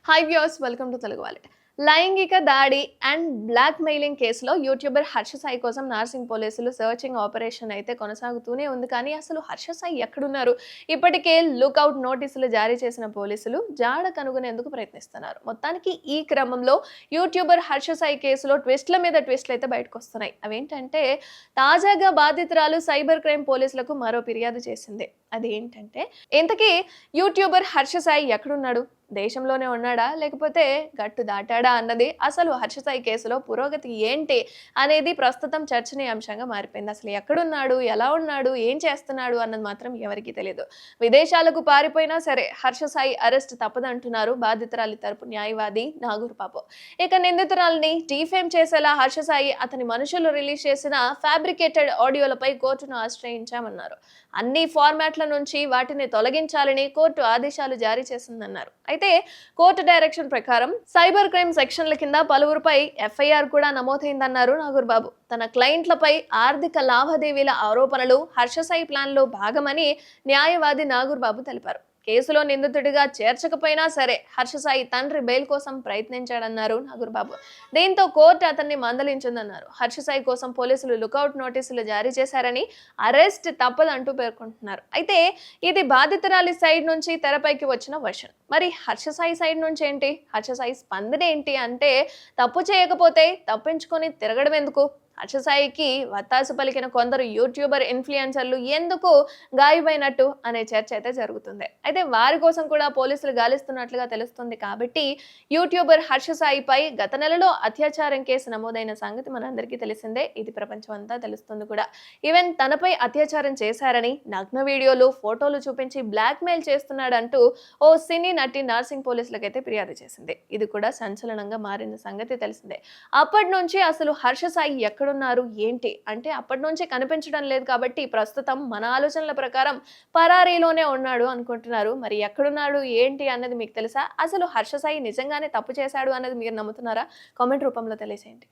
Hi viewers, welcome to Telugu wallet. లైంగిక దాడి and black mailing కేసులో యూట్యూబర్ హర్ష సాయి కోసం నార్సింగ్ పోలీసులు సర్చింగ్ ఆపరేషన్ అయితే కొనసాగుతూనే ఉంది. కానీ అసలు హర్ష సాయి ఎక్కడున్నారు? ఇప్పటికే లుక్అవుట్ నోటీసులు జారీ చేసిన పోలీసులు జాడ కనుగొనేందుకు ప్రయత్నిస్తున్నారు. మొత్తానికి ఈ క్రమంలో యూట్యూబర్ హర్ష సాయి కేసులో ట్విస్ట్ల మీద ట్విస్ట్లు అయితే బయటకు వస్తున్నాయి. అవేంటంటే, తాజాగా బాధితురాలు సైబర్ క్రైమ్ పోలీసులకు మరో ఫిర్యాదు చేసింది. అదేంటంటే, ఇంతకీ యూట్యూబర్ హర్ష సాయి ఎక్కడున్నాడు? దేశంలోనే ఉన్నాడా, లేకపోతే గట్టు దాటాడా అన్నది అసలు హర్ష సాయి కేసులో పురోగతి ఏంటి అనేది ప్రస్తుతం చర్చనీయాంశంగా మారిపోయింది. అసలు ఎక్కడున్నాడు, ఎలా ఉన్నాడు, ఏం చేస్తున్నాడు అన్నది మాత్రం ఎవరికీ తెలియదు. విదేశాలకు పారిపోయినా సరే హర్ష సాయి అరెస్ట్ తప్పదంటున్నారు బాధితురాలి తరపు న్యాయవాది నాగూర్ బాబు. ఇక నిందితురాలిని డీఫేమ్ చేసేలా హర్ష సాయి, అతని మనుషులు రిలీజ్ చేసిన ఫ్యాబ్రికేటెడ్ ఆడియోలపై కోర్టును ఆశ్రయించామన్నారు. అన్ని ఫార్మాట్ల నుంచి వాటిని తొలగించాలని కోర్టు ఆదేశాలు జారీ చేసిందన్నారు. అయితే కోర్టు డైరెక్షన్ ప్రకారం సైబర్ క్రైమ్ సెక్షన్ల కింద పలువురుపై ఎఫ్ఐఆర్ కూడా నమోదైందన్నారు నాగూర్ బాబు. తన క్లయింట్లపై ఆర్థిక లావాదేవీల ఆరోపణలు హర్ష సాయి ప్లాన్ లో భాగమని న్యాయవాది నాగూర్ బాబు తెలిపారు. కేసులో నిందితుడిగా చేర్చకపోయినా సరే హర్ష సాయి తండ్రి బెయిల్ కోసం ప్రయత్నించాడన్నారు నాగూర్ బాబు. దీంతో కోర్టు అతన్ని మందలించిందన్నారు. హర్ష సాయి కోసం పోలీసులు లుకౌట్ నోటీసులు జారీ చేశారని, అరెస్ట్ తప్పదంటూ పేర్కొంటున్నారు. అయితే ఇది బాధితురాలి సైడ్ నుంచి తెరపైకి వచ్చిన వర్షన్. మరి హర్ష సాయి సైడ్ నుంచి ఏంటి? హర్ష సాయి స్పందన ఏంటి అంటే, తప్పు చేయకపోతే తప్పించుకొని తిరగడం ఎందుకు? హర్ష సాయికి వత్తాసు పలికిన కొందరు యూట్యూబర్ ఇన్ఫ్లుయెన్సర్లు ఎందుకు గాయమైనట్టు అనే చర్చ అయితే జరుగుతుంది. అయితే వారి కోసం కూడా పోలీసులు గాలిస్తున్నట్లుగా తెలుస్తుంది. కాబట్టి యూట్యూబర్ హర్ష సాయిపై గత నెలలో అత్యాచారం కేసు నమోదైన సంగతి మనందరికీ తెలిసిందే. ఇది ప్రపంచం అంతా తెలుస్తుంది కూడా. ఈవెన్ తనపై అత్యాచారం చేశారని నగ్న వీడియోలు, ఫోటోలు చూపించి బ్లాక్ మెయిల్ చేస్తున్నాడంటూ ఓ సినీ నటి నార్సింగ్ పోలీసులకైతే ఫిర్యాదు చేసింది. ఇది కూడా సంచలనంగా మారిన సంగతి తెలిసిందే. అప్పటి నుంచి అసలు హర్ష సాయి ఎక్కడున్నారు ఏంటి అంటే, అప్పటి నుంచి కనిపించడం లేదు. కాబట్టి ప్రస్తుతం మన ఆలోచనల ప్రకారం పరారీలోనే ఉన్నాడు అనుకుంటున్నారు. మరి ఎక్కడున్నాడు ఏంటి అన్నది మీకు తెలుసా? అసలు హర్ష సాయి నిజంగానే తప్పు చేశాడు అన్నది మీరు నమ్ముతున్నారా? కామెంట్ రూపంలో తెలియజేయండి.